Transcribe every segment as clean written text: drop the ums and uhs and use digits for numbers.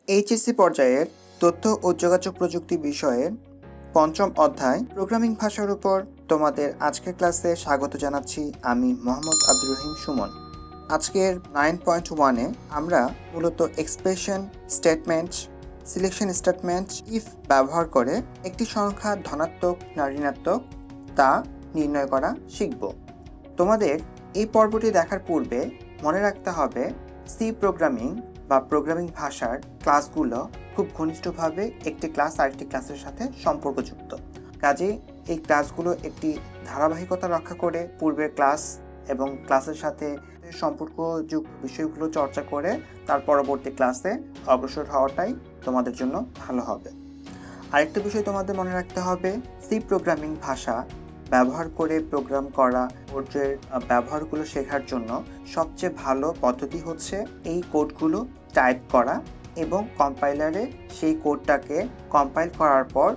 HSC পর্যায়ের তথ্য ও যোগাযোগ প্রযুক্তি বিষয়ের পঞ্চম অধ্যায় প্রোগ্রামিং ভাষার উপর তোমাদের আজকের ক্লাসে স্বাগত জানাচ্ছি আমি মোহাম্মদ আব্দুর রহিম সুমন। আজকের 9.1-এ আমরা মূলত expression, statement, selection statement, if ব্যবহার করে একটি সংখ্যা ধনাত্মক না ঋণাত্মক তা নির্ণয় করা শিখব। তোমাদের এই পর্বটি দেখার পূর্বে মনে রাখতে হবে সি প্রোগ্রামিং বা প্রোগ্রামিং ভাষার ক্লাসগুলো খুব ঘনিষ্ঠভাবে একটি ক্লাস আরেকটি ক্লাসের সাথে সম্পর্কযুক্ত। কাজে এই ক্লাসগুলো একটি ধারাবাহিকতা রক্ষা করে পূর্বের ক্লাস এবং ক্লাসের সাথে সম্পর্কযুক্ত বিষয়গুলো চর্চা করে তার পরবর্তী ক্লাসে অগ্রসর হওয়াটাই তোমাদের জন্য ভালো হবে। আরেকটা বিষয় তোমাদের মনে রাখতে হবে, সি প্রোগ্রামিং ভাষা ব্যবহার করে প্রোগ্রাম করা কোডের ব্যবহারগুলো শেখার জন্য সবচেয়ে ভালো পদ্ধতি হচ্ছে এই কোডগুলো টাইপ করা এবং কম্পাইলারে সেই কোডটাকে কম্পাইল করার পর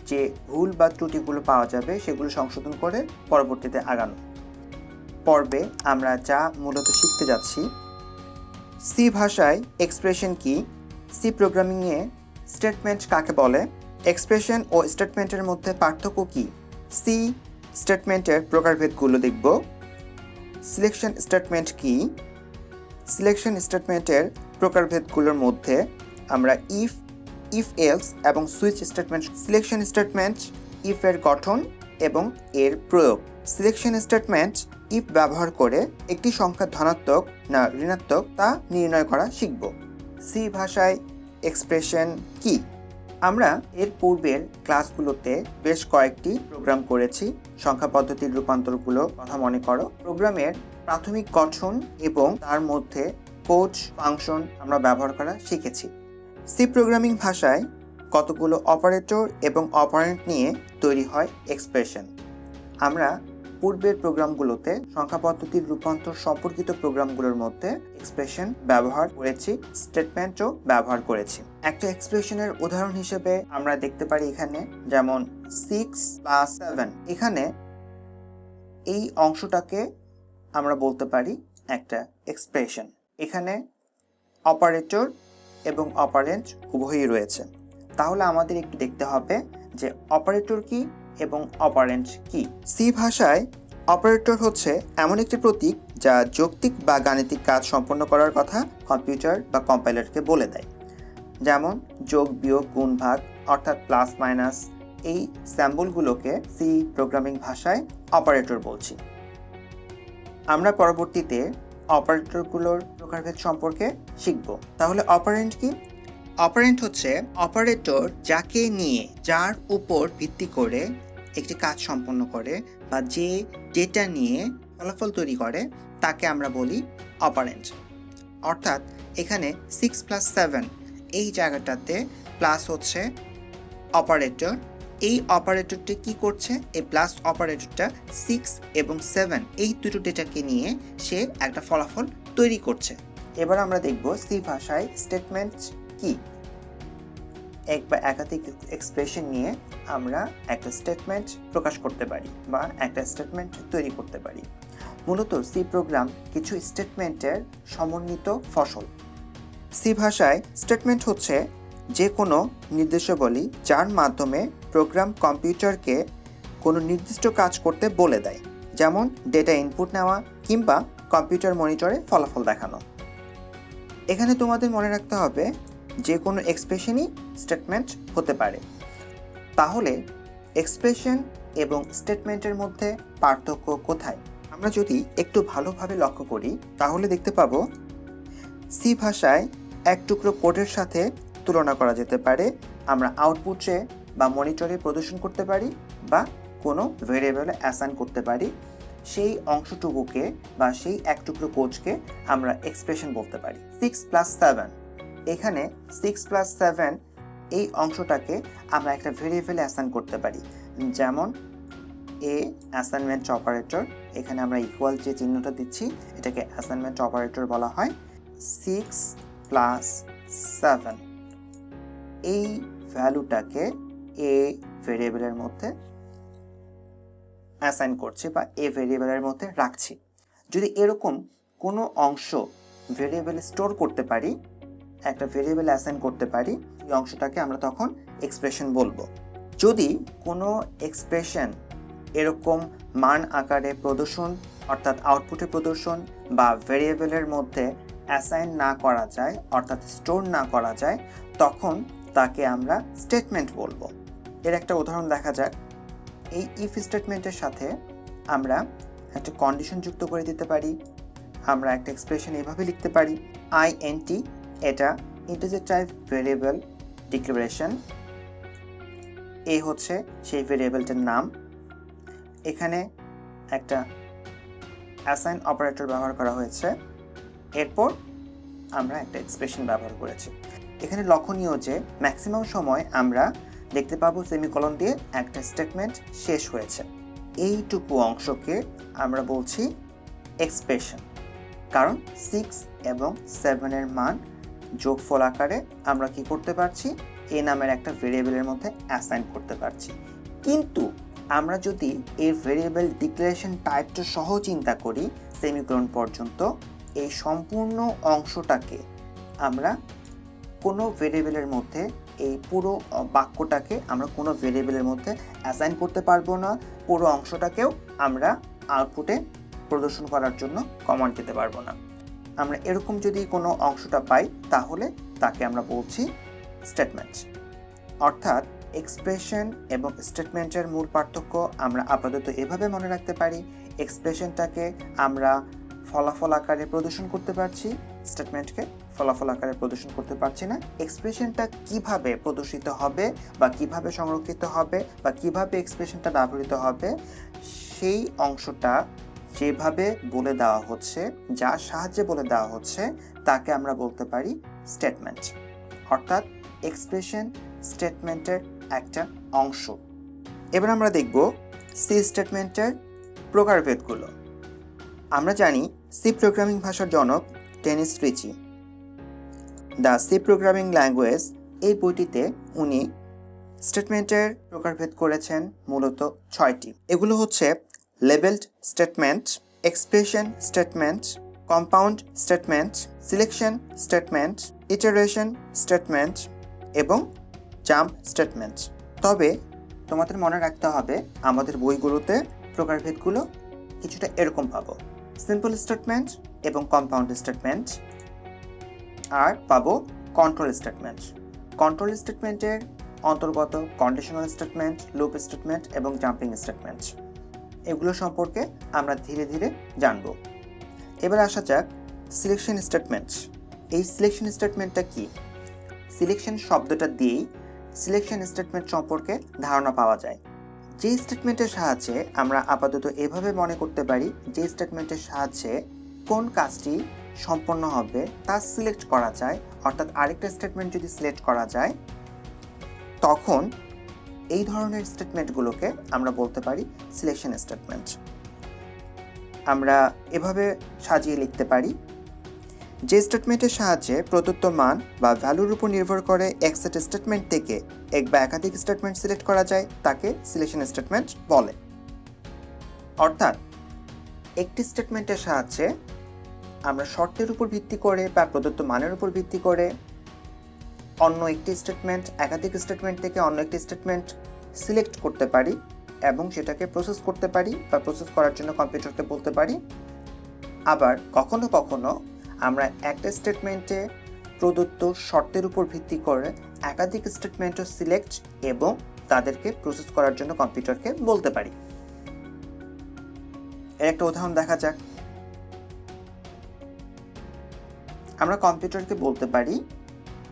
যে ভুল বা ত্রুটিগুলো পাওয়া যাবে সেগুলো সংশোধন করে পরবর্তীতে আগানো। পর্বে আমরা যা মূলত শিখতে যাচ্ছি, সি ভাষায় এক্সপ্রেশন কি, সি প্রোগ্রামিংয়ে স্টেটমেন্ট কাকে বলে, এক্সপ্রেশন ও স্টেটমেন্টের মধ্যে পার্থক্য কি, সি স্টেটমেন্টের প্রকারভেদগুলো দেখব, সিলেকশন স্টেটমেন্ট কি, সিলেকশন স্টেটমেন্টের প্রকারভেদগুলোর মধ্যে আমরা ইফ, ইফ এলস এবং switch statement, selection statement if এর গঠন এবং এর প্রয়োগ। সিলেকশন স্টেটমেন্ট ইফ ব্যবহার করে একটি সংখ্যা ধনাত্মক না ঋণাত্মক তা নির্ণয় করা শিখব। সি ভাষায় এক্সপ্রেশন কি? আমরা এর পূর্বের ক্লাসগুলোতে বেশ কয়েকটি প্রোগ্রাম করেছি। সংখ্যা পদ্ধতির রূপান্তরগুলো কথা মনে করো। প্রোগ্রামের প্রাথমিক গঠন এবং তার মধ্যে কোড, ফাংশন আমরা ব্যবহার করা শিখেছি। সি প্রোগ্রামিং ভাষায় কতগুলো অপারেটর এবং অপারেন্ট নিয়ে তৈরি হয় এক্সপ্রেশন। আমরা পূর্বের প্রোগ্রামগুলোতে সংখ্যা পদ্ধতির রূপান্তর সম্পর্কিত প্রোগ্রামগুলোর মধ্যে এক্সপ্রেশন ব্যবহার করেছি, স্টেটমেন্টও ব্যবহার করেছি। একটা এক্সপ্রেশনের উদাহরণ হিসেবে আমরা দেখতে পারি এখানে, যেমন 6 + 7। এখানে এই অংশটাকে আমরা বলতে পারি একটা এক্সপ্রেশন। এখানে অপারেটর এবং অপারেন্ট উভয়ই রয়েছে। তাহলে আমাদের একটু দেখতে হবে যে অপারেটর কি এবং অপারেন্ট কি। সি ভাষায় অপারেটর হচ্ছে এমন একটি প্রতীক যা যৌক্তিক বা গাণিতিক কাজ সম্পন্ন করার কথা কম্পিউটার বা কম্পাইলারকে বলে দেয়। যেমন যোগ, বিয়োগ, গুণ, ভাগ অর্থাৎ প্লাস মাইনাস, এই সিম্বলগুলোকে সি প্রোগ্রামিং ভাষায় অপারেটর বলছি। আমরা পরবর্তীতে অপারেটরগুলোর প্রকারভেদ সম্পর্কে শিখব। তাহলে অপারেন্ট কি? অপারেন্ট হচ্ছে অপারেটর যাকে নিয়ে, যার উপর ভিত্তি করে একটি কাজ সম্পন্ন করে বা যে ডেটা নিয়ে ফলাফল তৈরি করে তাকে আমরা বলি অপারেন্ট। অর্থাৎ এখানে 6 + 7 এই জায়গাটাতে প্লাস হচ্ছে অপারেটর। এই অপারেটরটি কি করছে? এই প্লাস অপারেটরটা 6 এবং 7 এই দুটো ডেটাকে নিয়ে সে একটা ফলাফল তৈরি করছে। এবার আমরা দেখব সি ভাষায় স্টেটমেন্ট কি। এক বা একাধিক এক্সপ্রেশন নিয়ে আমরা একটা স্টেটমেন্ট প্রকাশ করতে পারি বা একটা স্টেটমেন্ট তৈরি করতে পারি। মূলত সি প্রোগ্রাম কিছু স্টেটমেন্টের সমন্বিত ফসল। সি ভাষায় স্টেটমেন্ট হচ্ছে যে কোনো নির্দেশাবলী যার মাধ্যমে প্রোগ্রাম কম্পিউটারকে কোনো নির্দিষ্ট কাজ করতে বলে দেয়, যেমন ডেটা ইনপুট নেওয়া কিংবা কম্পিউটার মনিটরে ফলাফল দেখানো। এখানে তোমাদের মনে রাখতে হবে যে কোনো এক্সপ্রেশনই স্টেটমেন্ট হতে পারে। তাহলে এক্সপ্রেশন এবং স্টেটমেন্টের মধ্যে পার্থক্য কোথায়? আমরা যদি একটু ভালোভাবে লক্ষ্য করি তাহলে দেখতে পাবো সি ভাষায় এক টুকরো কোডের সাথে তুলনা করা যেতে পারে। আমরা আউটপুটে বা মনিটরে প্রদর্শন করতে পারি বা কোনো ভেরিয়েবলে অ্যাসাইন করতে পারি। সেই অংশটুকুকে বা সেই এক টুকরো কোডকে আমরা এক্সপ্রেশন বলতে পারি। 6 + 7, এখানে 6 + 7 এই অংশটাকে আমরা একটা ভেরিয়েবলে অ্যাসাইন করতে পারি, যেমন এ অ্যাসাইনমেন্ট অপারেটর। এখানে আমরা ইকুয়াল যে চিহ্নটা দিচ্ছি এটাকে অ্যাসাইনমেন্ট অপারেটর বলা হয়। 6 + 7 এই ভ্যালুটাকে এ ভেরিয়েবলের মধ্যে অ্যাসাইন করছি বা এ ভেরিয়েবলের মধ্যে রাখছি। যদি এরকম কোনো অংশ ভেরিয়েবলে স্টোর করতে পারি একটা ভেরিয়েবল অ্যাসাইন করতে পারি, এই অংশটাকে আমরা তখন এক্সপ্রেশন বলবো। যদি কোনো এক্সপ্রেশন এরকম মান আকারে প্রদর্শন অর্থাৎ আউটপুটে প্রদর্শন বা ভেরিয়েবলের মধ্যে অ্যাসাইন না করা যায় অর্থাৎ স্টোর না করা যায়, তখন তাকে আমরা স্টেটমেন্ট বলবো। এর একটা উদাহরণ দেখা যাক। এই ইফ স্টেটমেন্টের সাথে আমরা একটা কন্ডিশন যুক্ত করে দিতে পারি। আমরা একটা এক্সপ্রেশন এভাবে লিখতে পারি, int, এটা ইন্টিজার টাইপ ভেরিয়েবল ডিক্লারেশন, এ হচ্ছে সেই ভেরিয়েবলটার নাম। এখানে একটা অ্যাসাইন অপারেটর ব্যবহার করা হয়েছে, এরপর আমরা একটা এক্সপ্রেশন ব্যবহার করেছি। এখানে লক্ষণীয় যে ম্যাক্সিমাম সময় আমরা দেখতে পাবো সেমিকোলন দিয়ে একটা স্টেটমেন্ট শেষ হয়েছে। এইটুকু অংশকে আমরা বলছি এক্সপ্রেশন, কারণ 6 এবং 7 এর মান যোগফল আকারে আমরা কি করতে পারছি, এ নামের একটা ভেরিয়েবলের মধ্যে অ্যাসাইন করতে পারছি। কিন্তু আমরা যদি এই ভেরিয়েবল ডিক্লারেশন টাইপটা সহ চিন্তা করি সেমিকোলন পর্যন্ত, এই সম্পূর্ণ অংশটাকে আমরা কোনো ভেরিয়েবলের মধ্যে, এই পুরো বাক্যটাকে আমরা কোনো ভেরিয়েবলের মধ্যে অ্যাসাইন করতে পারবো না। পুরো অংশটাকেও আমরা আউটপুটে প্রদর্শন করার জন্য কমান্ড দিতে পারবো না। আমরা এরকম যদি কোনো অংশটা পাই তাহলে তাকে আমরা বলছি স্টেটমেন্ট। অর্থাৎ এক্সপ্রেশন এবং স্টেটমেন্টের মূল পার্থক্য আমরা আপাতত এভাবে মনে রাখতে পারি। এক্সপ্রেশনটাকে আমরা ফলাফল আকারে প্রদর্শন করতে পারছি, স্টেটমেন্টকে ফলাফল আকারে প্রদর্শন করতে পারছি না। এক্সপ্রেশনটা কিভাবে প্রদর্শিত হবে বা কিভাবে সংরক্ষিত হবে বা কিভাবে এক্সপ্রেশনটা ব্যবহৃত হবে, সেই অংশটা যেভাবে বলে দেওয়া হচ্ছে, যার সাহায্যে বলে দেওয়া হচ্ছে, তাকে আমরা বলতে পারি স্টেটমেন্ট। অর্থাৎ এক্সপ্রেশন স্টেটমেন্টের একটা অংশ। এবার আমরা দেখব সি স্টেটমেন্টের প্রকারভেদগুলো। আমরা জানি সি প্রোগ্রামিং ভাষার জনক Dennis Ritchie. The C programming language, এই বইটিতে উনি স্টেটমেন্টের প্রকারভেদ করেছেন মূলত 6টি। এগুলো হচ্ছে labelled statement, expression statement, compound statement, selection statement, iteration statement এবং জাম্প স্টেটমেন্ট। তবে তোমাদের মনে রাখতে হবে আমাদের বইগুলোতে প্রকারভেদগুলো কিছুটা এরকম পাবো: সিম্পল স্টেটমেন্ট এবং কম্পাউন্ড স্টেটমেন্ট, আর পাবো কন্ট্রোল স্টেটমেন্ট। কন্ট্রোল স্টেটমেন্টের অন্তর্গত কন্ডিশনাল স্টেটমেন্ট, লুপ স্টেটমেন্ট এবং জাম্পিং স্টেটমেন্ট। এগুলো সম্পর্কে আমরা ধীরে ধীরে জানব। এবার আসা যাক সিলেকশন স্টেটমেন্ট। এই সিলেকশন স্টেটমেন্টটা কি? সিলেকশন শব্দটা দিয়েই সিলেকশন স্টেটমেন্ট সম্পর্কে ধারণা পাওয়া যায়। যে স্টেটমেন্টের সাহায্যে আমরা আপাতত এভাবে মনে করতে পারি, যে স্টেটমেন্টের সাহায্যে কোন কাজটি সম্পন্ন হবে তা সিলেক্ট করা যায়, অর্থাৎ আরেকটা স্টেটমেন্ট যদি সিলেক্ট করা যায়, তখন এই ধরনের স্টেটমেন্টগুলোকে আমরা বলতে পারি সিলেকশন স্টেটমেন্ট। আমরা এভাবে সাজিয়ে লিখতে পারি: যে স্টেটমেন্টের সাহায্যে প্রদত্ত মান বা ভ্যালুর উপর নির্ভর করে এক সেট স্টেটমেন্ট থেকে এক বা একাধিক স্টেটমেন্ট সিলেক্ট করা যায় তাকে সিলেকশন স্টেটমেন্ট বলে। অর্থাৎ একটি স্টেটমেন্টের সাহায্যে আমরা শর্তের উপর ভিত্তি করে বা প্রদত্ত মানের উপর ভিত্তি করে অন্য একটি স্টেটমেন্ট, একাধিক স্টেটমেন্ট থেকে অন্য একটি স্টেটমেন্ট সিলেক্ট করতে পারি এবং সেটাকে প্রসেস করতে পারি বা প্রসেস করার জন্য কম্পিউটারকে বলতে পারি। আবার কখনো কখনো আমরা একটা স্টেটমেন্টে প্রদত্ত শর্তের উপর ভিত্তি করে একাধিক স্টেটমেন্টও সিলেক্ট এবং তাদেরকে প্রসেস করার জন্য কম্পিউটারকে বলতে পারি। এর একটা উদাহরণ দেখা যাক। আমরা কম্পিউটারকে বলতে পারি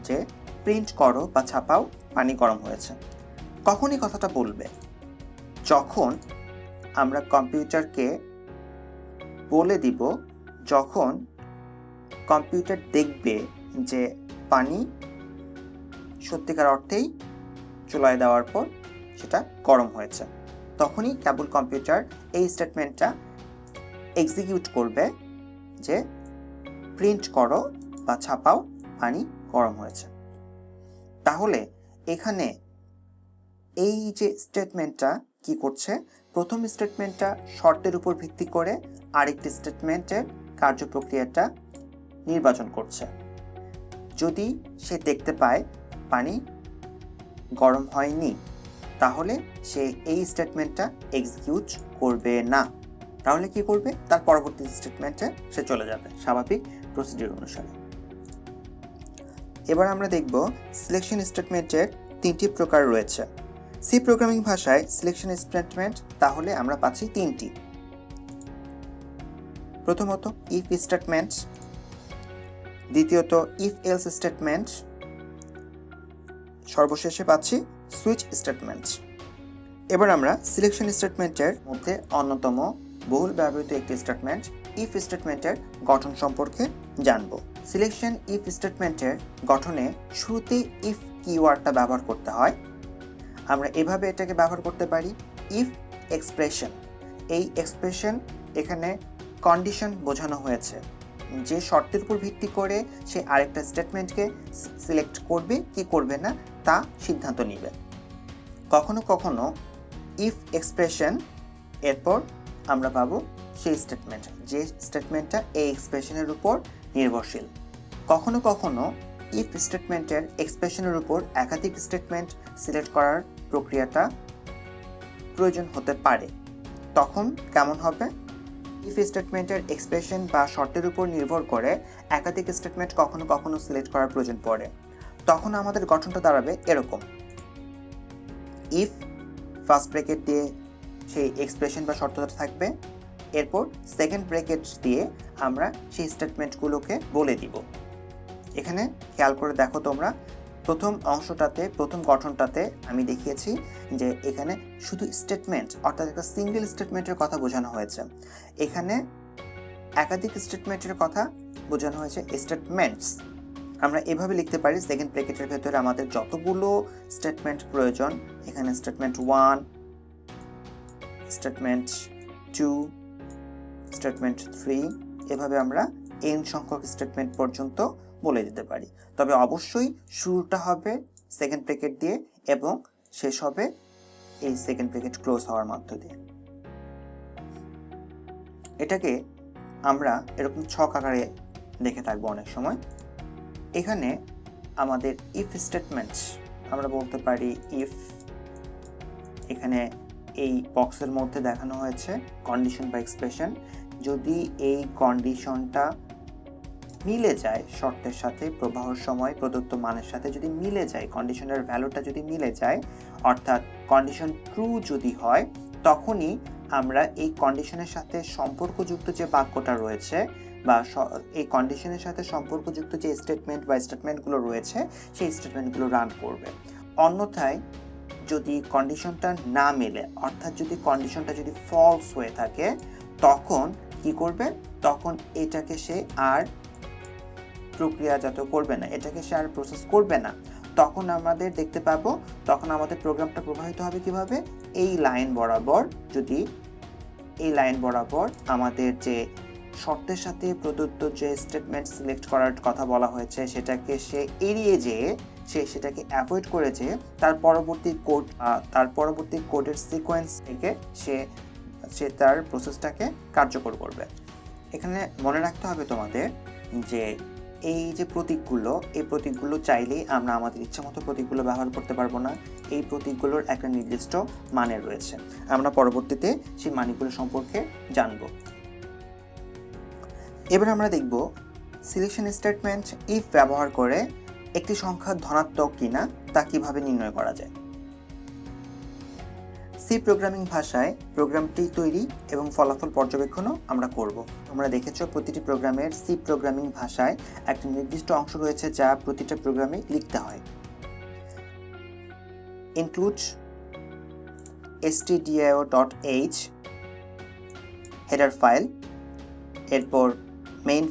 যে প্রিন্ট করো বা ছাপাও, পানি গরম হয়েছে। কখনই কথাটা বলবে? যখন আমরা কম্পিউটারকে বলে দিব যখন কম্পিউটার দেখবে যে পানি সত্যিকার অর্থেই চুলায় দেওয়ার পর সেটা গরম হয়েছে, তখনই কেবল কম্পিউটার এই স্টেটমেন্টটা এক্সিকিউট করবে যে প্রিন্ট করো বা ছাপাও, পানি গরম হয়েছে। তাহলে এখানে এই যে স্টেটমেন্টটা কি করছে, প্রথম স্টেটমেন্টটা শর্তের উপর ভিত্তি করে আরেকটি স্টেটমেন্টের কার্যপ্রক্রিয়াটা নির্বাচন করছে। যদি সে দেখতে পায় পানি গরম হয়নি, তাহলে সে এই স্টেটমেন্টটা এক্সিকিউট করবে না। তাহলে কি করবে? তার পরবর্তী স্টেটমেন্টে সে চলে যাবে স্বাভাবিক প্রসিডিউর অনুসারে। এবার আমরা দেখব সিলেকশন স্টেটমেন্টের 3টি প্রকার রয়েছে। সি প্রোগ্রামিং ভাষায় সিলেকশন স্টেটমেন্ট তাহলে আমরা পাচ্ছি 3টি। প্রথমত ইফ স্টেটমেন্ট, দ্বিতীয়ত ইফ এলস স্টেটমেন্ট, সর্বশেষে পাচ্ছি সুইচ স্টেটমেন্ট। এবার আমরা সিলেকশন স্টেটমেন্টের মধ্যে অন্যতম বহুল ব্যবহৃত একটি স্টেটমেন্ট ইফ স্টেটমেন্টের গঠন সম্পর্কে জানব। সিলেকশন ইফ স্টেটমেন্টের গঠনে শুরুতে ইফ কিওয়ার্ডটা ব্যবহার করতে হয়। আমরা এভাবে এটাকে ব্যবহার করতে পারি ইফ এক্সপ্রেশন। এই এক্সপ্রেশন এখানে কন্ডিশন বোঝানো হয়েছে, যে শর্তের উপর ভিত্তি করে সে আরেকটা স্টেটমেন্টকে সিলেক্ট করবে কি করবে না তা সিদ্ধান্ত নেবে। কখনো কখনো ইফ এক্সপ্রেশন এরপর আমরা পাবো সেই স্টেটমেন্ট, যে স্টেটমেন্টটা এই এক্সপ্রেশনের উপর নির্ভরশীল। কখনো কখনো ইফ স্টেটমেন্টের এক্সপ্রেশনের উপর একাধিক স্টেটমেন্ট সিলেক্ট করার প্রক্রিয়াটা প্রয়োজন হতে পারে। তখন কেমন হবে? ইফ স্টেটমেন্টের এক্সপ্রেশন বা শর্তের উপর নির্ভর করে একাধিক স্টেটমেন্ট কখনো কখনো সিলেক্ট করার প্রয়োজন পড়ে। তখন আমাদের গঠনটা দাঁড়াবে এরকম, ইফ ফার্স্ট ব্র্যাকেট দিয়ে সেই এক্সপ্রেশন বা শর্তটা থাকবে, এরপর সেকেন্ড ব্র্যাকেট দিয়ে আমরা সেই স্টেটমেন্টগুলোকে বলে দিব। এখানে খেয়াল করে দেখো তোমরা, প্রথম অংশটাতে প্রথম গঠনটাতে আমি দেখিয়েছি যে এখানে শুধু স্টেটমেন্ট অর্থাৎ একটা সিঙ্গেল স্টেটমেন্টের কথা বোঝানো হয়েছে। এখানে একাধিক স্টেটমেন্টের কথা বোঝানো হয়েছে স্টেটমেন্টস। আমরা এভাবে লিখতে পারি, সেকেন্ড ব্র্যাকেটের ভেতরে আমাদের যতগুলো স্টেটমেন্ট প্রয়োজন, এখানে স্টেটমেন্ট 1, স্টেটমেন্ট 2, স্টেটমেন্ট 3, এভাবে আমরা n সংখ্যক স্টেটমেন্ট পর্যন্ত বলে দিতে পারি। তবে অবশ্যই শুরুটা হবে সেকেন্ড ব্র্যাকেট দিয়ে এবং শেষ হবে এই সেকেন্ড ব্র্যাকেট ক্লোজ হওয়ার মধ্য দিয়ে। এটাকে আমরা এরকম ছক আকারে দেখে থাকবো অনেক সময়। এখানে আমাদের ইফ স্টেটমেন্ট আমরা বলতে পারি ইফ, এখানে এই বক্সের মধ্যে দেখানো হয়েছে কন্ডিশন বা এক্সপ্রেশন। যদি এই কন্ডিশনটা মিলে যায় শর্তের সাথে, প্রবাহের সময় প্রদত্ত মানের সাথে যদি মিলে যায়, কন্ডিশনের ভ্যালুটা যদি মিলে যায়, অর্থাৎ কন্ডিশন ট্রু যদি হয়, তখনই আমরা এই কন্ডিশনের সাথে সম্পর্কযুক্ত যে বাক্যটা রয়েছে বা এই কন্ডিশনের সাথে সম্পর্কযুক্ত যে স্টেটমেন্ট বা স্টেটমেন্টগুলো রয়েছে সেই স্টেটমেন্টগুলো রান করবে। অন্যথায় যদি কন্ডিশনটা না মেলে, অর্থাৎ যদি কন্ডিশনটা যদি ফলস হয়ে থাকে, তখন কি করবে? তখন এটাকে সে আর প্রক্রিয়াজাত করবে না, এটাকে সে আর প্রসেস করবে না। তখন আমাদের দেখতে পাবো, তখন আমাদের প্রোগ্রামটা প্রবাহিত হবে কিভাবে? এই লাইন বরাবর। যদি এই লাইন বরাবর আমাদের যে শর্তের সাথে প্রদত্ত যে স্টেটমেন্ট সিলেক্ট করার কথা বলা হয়েছে সেটাকে সে এড়িয়ে যেয়ে, সে সেটাকে অ্যাভয়েড করে যে তার পরবর্তী কোডের সিকোয়েন্স থেকে সে তার প্রসেসটাকে কার্যকর করবে। এখানে মনে রাখতে হবে তোমাদের যে এই যে প্রতীকগুলো চাইলেই আমরা আমাদের ইচ্ছামতো প্রতীকগুলো ব্যবহার করতে পারবো না। এই প্রতীকগুলোর একটা নির্দিষ্ট মানে রয়েছে, আমরা পরবর্তীতে সেই মানগুলো সম্পর্কে জানব। এবার আমরা দেখব সিলেকশন স্টেটমেন্ট ইফ ব্যবহার করে একটি সংখ্যা ধনাত্মক কিনা তা কিভাবে নির্ণয় করা যায়। সি প্রোগ্রামিং ভাষায় প্রোগ্রামটি তৈরি এবং ফলাফল পর্যবেক্ষণও আমরা করব। তোমরা দেখেছো প্রতিটি প্রোগ্রামের সি প্রোগ্রামিং ভাষায় একটা নির্দিষ্ট অংশ রয়েছে যা প্রতিটা প্রোগ্রামে লিখতে হয়। include stdio.h হেডার ফাইল, এরপর মেইন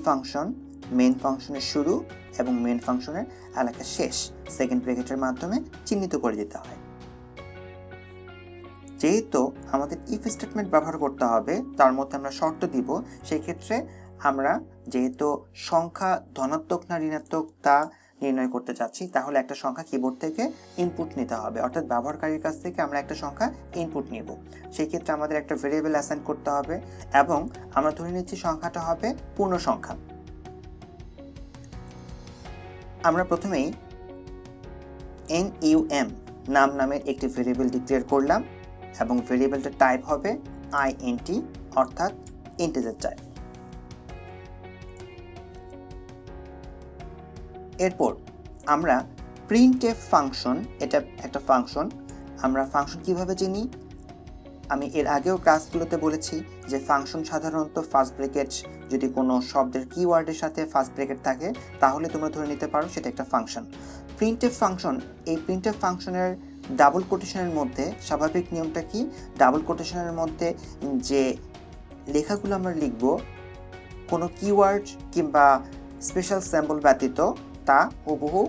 ফাংশনের শুরু এবং মেইন ফাংশনের এলাকা শেষ সেকেন্ড ব্র্যাকেটের মাধ্যমে চিহ্নিত করে দিতে হয়। যেহেতু আমাদের ইফ স্টেটমেন্ট ব্যবহার করতে হবে, তার মধ্যে আমরা শর্ত দিব, সেই ক্ষেত্রে আমরা যেহেতু সংখ্যা ধনাত্মক না ঋণাত্মক তা নির্ণয় করতে চাচ্ছি, তাহলে একটা সংখ্যা কিবোর্ড থেকে ইনপুট নিতে হবে, অর্থাৎ ব্যবহারকারীর কাছ থেকে আমরা একটা সংখ্যা ইনপুট নিব। সেই ক্ষেত্রে আমাদের একটা ভেরিয়েবল অ্যাসাইন করতে হবে এবং আমরা ধরে নিচ্ছি সংখ্যাটা হবে পূর্ণ সংখ্যা। আমরা প্রথমেই NUM নাম নামের একটি ভেরিয়েবল ডিক্লেয়ার করলাম এবং ভেরিয়েবলটার টাইপ হবে INT অর্থাৎ ইন্টিজার টাইপ। এরপর আমরা printf ফাংশন, এটা একটা ফাংশন। আমরা ফাংশন কিভাবে চিনি? আমি এর আগেও ক্লাসগুলোতে বলেছি যে ফাংশন সাধারণত ফার্স্ট ব্র্যাকেট, যদি কোনো শব্দের কিওয়ার্ডের সাথে ফার্স্ট ব্র্যাকেট থাকে তাহলে তোমরা ধরে নিতে পারো সেটা একটা ফাংশন। printf ফাংশন, এই printf ফাংশনের ডাবল কোটেশনের মধ্যে স্বাভাবিক নিয়মটা কি? ডাবল কোটেশনের মধ্যে যে লেখাগুলো আমরা লিখব কোনো কিওয়ার্ড কিংবা স্পেশাল সিম্বল ব্যতীত তা হুবহু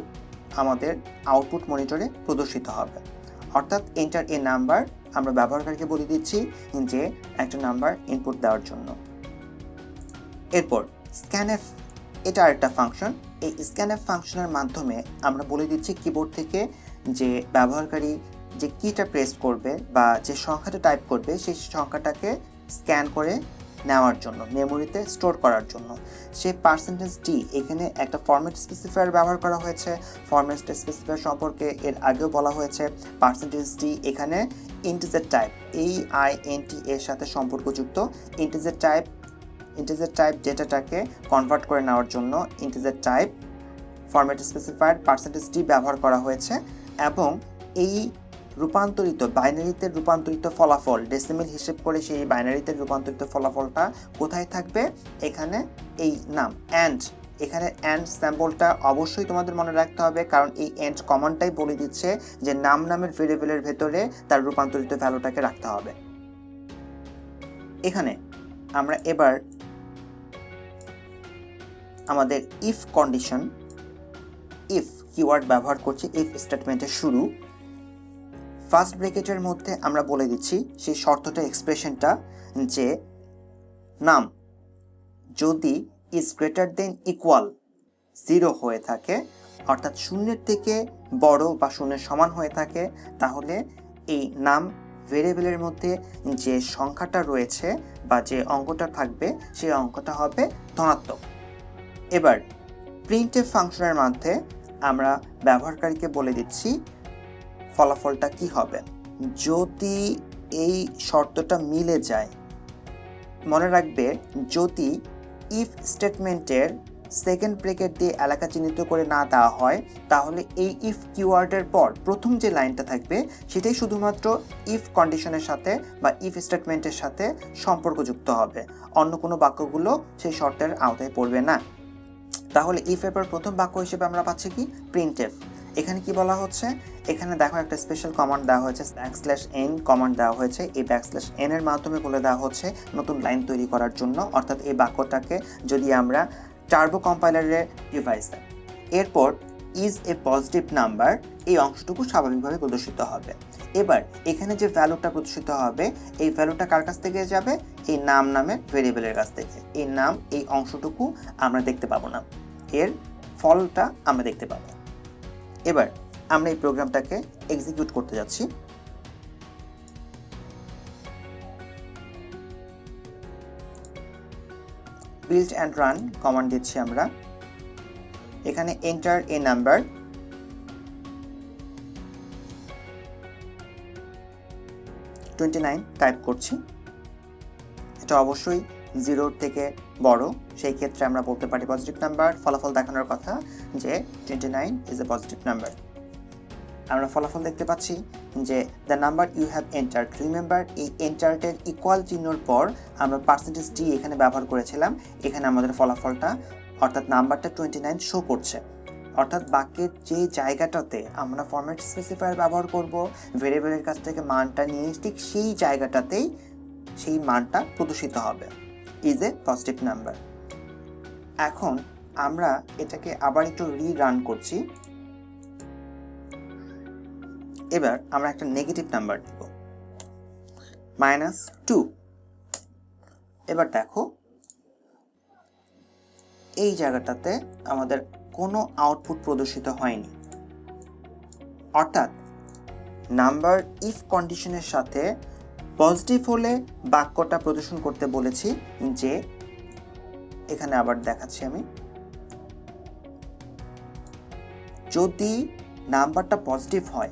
আমাদের আউটপুট মনিটরে প্রদর্শিত হবে। অর্থাৎ এন্টার এ নাম্বার আমরা ব্যবহারকারীকে বলে দিচ্ছি যে একটা নাম্বার ইনপুট দেওয়ার জন্য। এরপর scanf, এটা আরেকটা ফাংশন। এই scanf ফাংশনের মাধ্যমে আমরা বলে দিচ্ছি কিবোর্ড থেকে যে ব্যবহারকারী যে কিটা প্রেস করবে বা যে সংখ্যাটা টাইপ করবে সেই সংখ্যাটাকে স্ক্যান করে নেওয়ার জন্য, মেমোরিতে স্টোর করার জন্য। সেই %d এখানে একটা ফরম্যাট স্পেসিফায়ার ব্যবহার করা হয়েছে। ফরম্যাট স্পেসিফায়ার সম্পর্কে এর আগেও বলা হয়েছে। %d এখানে ইন্টিজার টাইপ, AINT এর সাথে সম্পর্কযুক্ত। ইন্টিজার টাইপ ডেটাটাকে কনভার্ট করে নেওয়ার জন্য integer type format specifier %d ব্যবহার করা হয়েছে। এবং এই রূপান্তরিত বাইনারিতে রূপান্তরিত ফলাফল ডেসিমেল হিসেব করে সেই বাইনারিতে রূপান্তরিত ফলাফলটা কোথায় থাকবে? এখানে এই নাম অ্যান্ড, এখানে অ্যান্ড সিম্বলটা অবশ্যই তোমাদের মনে রাখতে হবে, কারণ এই অ্যান্ড কমান্ডটাই বলে দিচ্ছে যে নাম নামের ভেরিয়েবলের ভেতরে তার রূপান্তরিত ভ্যালুটাকে রাখতে হবে। এখানে আমরা এবার আমাদের ইফ কন্ডিশন, ইফ কিওয়ার্ড ব্যবহার করছি ইফ স্টেটমেন্টের শুরু। ফার্স্ট ব্র্যাকেটের মধ্যে আমরা বলে দিচ্ছি সেই শর্তটা, এক্সপ্রেশনটা, যে নাম যদি ইজ গ্রেটার দেন ইকুয়াল 0 হয়ে থাকে, অর্থাৎ শূন্যের থেকে বড় বা শূন্যের সমান হয়ে থাকে, তাহলে এই নাম ভেরিয়েবলের মধ্যে যে সংখ্যাটা রয়েছে বা যে অঙ্কটা থাকবে সেই অঙ্কটা হবে ধনাত্মক। এবার printf ফাংশনের মধ্যে আমরা ব্যবহারকারীকে বলে দিচ্ছি ফলাফলটা কি হবে। যদি এই শর্তটা মিলে যায়, মনে রাখবে যদি ইফ স্টেটমেন্টের সেকেন্ড ব্র্যাকেট দিয়ে এলাকা চিহ্নিত করে না দেওয়া হয়, তাহলে এই ইফ কিওয়ার্ডের পর প্রথম যে লাইনটা থাকবে সেটাই শুধুমাত্র ইফ কন্ডিশনের সাথে বা ইফ স্টেটমেন্টের সাথে সম্পর্কযুক্ত হবে, অন্য কোনো বাক্যগুলো সেই শর্তের আওতায় পড়বে না। তাহলে ইফ এর পর প্রথম বাক্য হিসেবে আমরা পাচ্ছি কি? printf। এখানে কি বলা হচ্ছে? এখানে দেখো একটা স্পেশাল কমান্ড দেওয়া হয়েছে, \n কমান্ড দেওয়া হয়েছে। এই \n এর মাধ্যমে বলে দেওয়া হচ্ছে নতুন লাইন তৈরি করার জন্য, অর্থাৎ এই বাক্যটাকে যদি আমরা টার্বো কম্পাইলারে ডিভাইস দেয়। এরপর ইজ এ পজিটিভ নাম্বার, এই অংশটুকু স্বাভাবিকভাবে প্রদর্শিত হবে। এবার এখানে যে ভ্যালুটা প্রদর্শিত হবে এই ভ্যালুটা কার কাছ থেকে যাবে? এই নাম নামের ভেরিয়েবলের কাছ থেকে। এই নাম, এই অংশটুকু আমরা দেখতে পাবো না, এর ফলটা আমরা দেখতে পাবো। এবার আমরা এই প্রোগ্রামটাকে এক্সিকিউট করতে যাচ্ছি। বিল্ড অ্যান্ড রান কমান্ড দিচ্ছি আমরা। এখানে এন্টার এ নাম্বার, টাইপ করছি। এটা অবশ্যই 0 থেকে বড়, সেই ক্ষেত্রে আমরা বলতে পারি পজিটিভ নাম্বার। ফলাফল দেখানোর কথা যে 29 ইজ এ পজিটিভ নাম্বার। আমরা ফলাফল দেখতে পাচ্ছি যে the number you have entered. Remember, এই এন্টার্ডের ইকুয়াল চিহ্নর পর আমরা %d এখানে ব্যবহার করেছিলাম। এখানে আমাদের ফলাফলটা অর্থাৎ নাম্বারটা 29 শো করছে। অর্থাৎ বাক্যের যে জায়গাটাতে আমরা ফরম্যাট স্পেসিফায়ার ব্যবহার করব, ভেরিয়েবলের কাছ থেকে মানটা নিয়ে ঠিক সেই জায়গাটাতেই সেই মানটা প্রদর্শিত হবে, ইজ এ পজিটিভ নাম্বার। এখন আমরা এটাকে আবার একটু রিরান করছি। এবার আমরা একটা নেগেটিভ নাম্বার দেব, -2। এবার দেখো এই জায়গাটাতে আমাদের কোনো আউটপুট প্রদর্শিত হয়নি, অর্থাৎ নাম্বার ইফ কন্ডিশনের সাথে পজিটিভ হলে বাক্যটা প্রদর্শন করতে বলেছি, যে এখানে আবার দেখাচ্ছি আমি। যদি নাম্বারটা পজিটিভ হয়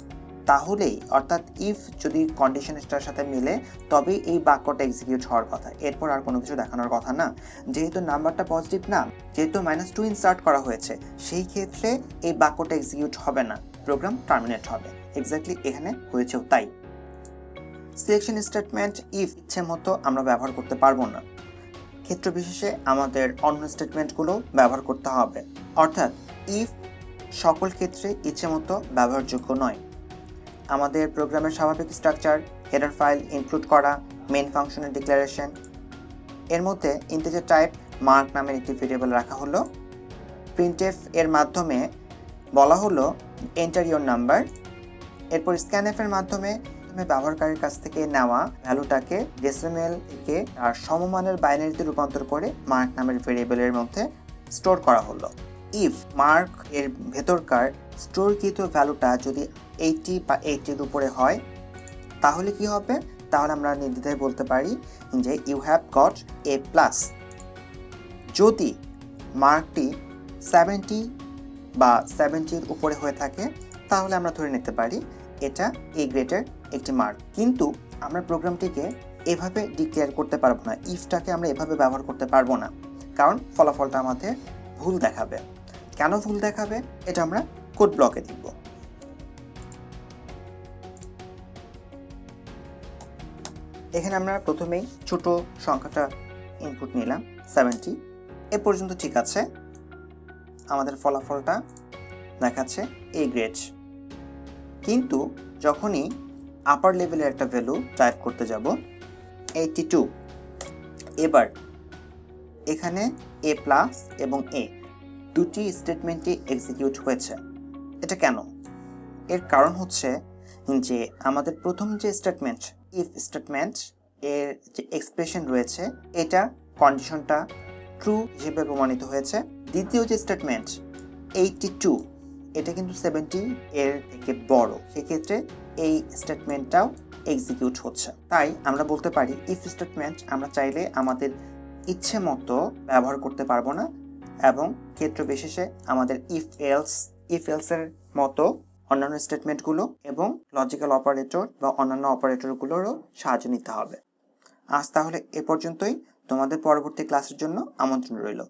তাহলেই, অর্থাৎ ইফ যদি কন্ডিশনটার সাথে মিলে তবেই এই বাক্যটা এক্সিকিউট হওয়ার কথা, এরপর আর কোনো কিছু দেখানোর কথা না। যেহেতু নাম্বারটা পজিটিভ না, যেহেতু -2 ইনসার্ট করা হয়েছে, সেই ক্ষেত্রে এই বাক্যটা এক্সিকিউট হবে না, প্রোগ্রাম টার্মিনেট হবে। এক্স্যাক্টলি এখানে হয়েছেও তাই। সিলেকশন স্টেটমেন্ট ইফ ইচ্ছে মতো আমরা ব্যবহার করতে পারবো না, ক্ষেত্র বিশেষে আমাদের অন্য স্টেটমেন্টগুলো ব্যবহার করতে হবে। অর্থাৎ ইফ সকল ক্ষেত্রে ইচ্ছে মতো ব্যবহারযোগ্য নয়। আমাদের প্রোগ্রামের স্বাভাবিক স্ট্রাকচার, হেডার ফাইল ইনক্লুড করা, মেইন ফাংশনের ডিক্লারেশন, এর মধ্যে ইন্টিজার টাইপ মার্ক নামের একটি ভেরিয়েবল রাখা হলো। প্রিন্টএফ এর মাধ্যমে বলা হলো এন্টার ইওর নাম্বার। এরপর স্ক্যানএফ এর মাধ্যমে ব্যবহারকারীর কাছ থেকে নেওয়া ভ্যালুটাকে ডেসিমেল থেকে আর সমমানের বাইনারিতে রূপান্তর করে মার্ক নামের ভেরিয়েবলের মধ্যে স্টোর করা হলো। ইফ মার্ক এর ভেতরকার স্টোরকৃত ভ্যালুটা যদি 80 বা 80 এর উপরে হয় তাহলে কি হবে? তাহলে আমরা নির্দ্বিধায় বলতে পারি যে you have got A plus. যদি মার্কটি 70 বা 70 এর উপরে হয়ে থাকে তাহলে আমরা ধরে নিতে পারি এটা এ গ্রেডের একটি মার্ক। কিন্তু আমরা প্রোগ্রামটিকে এভাবে ডিক্লেয়ার করতে পারবো না, ইফটাকে আমরা এভাবে ব্যবহার করতে পারবো না, কারণ ফলাফলটা আমাদের ভুল দেখাবে। কেন ভুল দেখাবে এটা আমরা কোড ব্লকে দেখব। এখানে আমরা প্রথমেই ছোট সংখ্যাটা ইনপুট নিলাম 70, এ পর্যন্ত ঠিক আছে। আমাদের ফলাফলটা দেখাচ্ছে এ গ্রেড। কিন্তু যখনই আপার লেভেলের একটা ভ্যালু টাইপ করতে যাব 82, এবার এখানে এ প্লাস এবং এ দুটি স্টেটমেন্টই এক্সিকিউট হয়েছে। এটা কেন? এর কারণ হচ্ছে যে আমাদের প্রথম যে স্টেটমেন্ট ইফ স্টেটমেন্ট এর যে এক্সপ্রেশন রয়েছে এটা কন্ডিশনটা ট্রু হিসেবে প্রমাণিত হয়েছে। দ্বিতীয় যে স্টেটমেন্ট 82 এটা কিন্তু 70 এর থেকে বড়, সেক্ষেত্রে এই স্টেটমেন্টটাও এক্সিকিউট হচ্ছে। তাই আমরা বলতে পারি ইফ স্টেটমেন্ট আমরা চাইলে আমাদের ইচ্ছে মতো ব্যবহার করতে পারবো না, এবং ক্ষেত্র বিশেষে আমাদের ইফ এলস এর মতো অন্যান্য স্টেটমেন্টগুলো এবং লজিক্যাল অপারেটর বা অন্যান্য অপারেটরগুলোরও সাহায্য নিতে হবে। আজ তাহলে এ পর্যন্তই। তোমাদের পরবর্তী ক্লাসের জন্য আমন্ত্রণ রইল।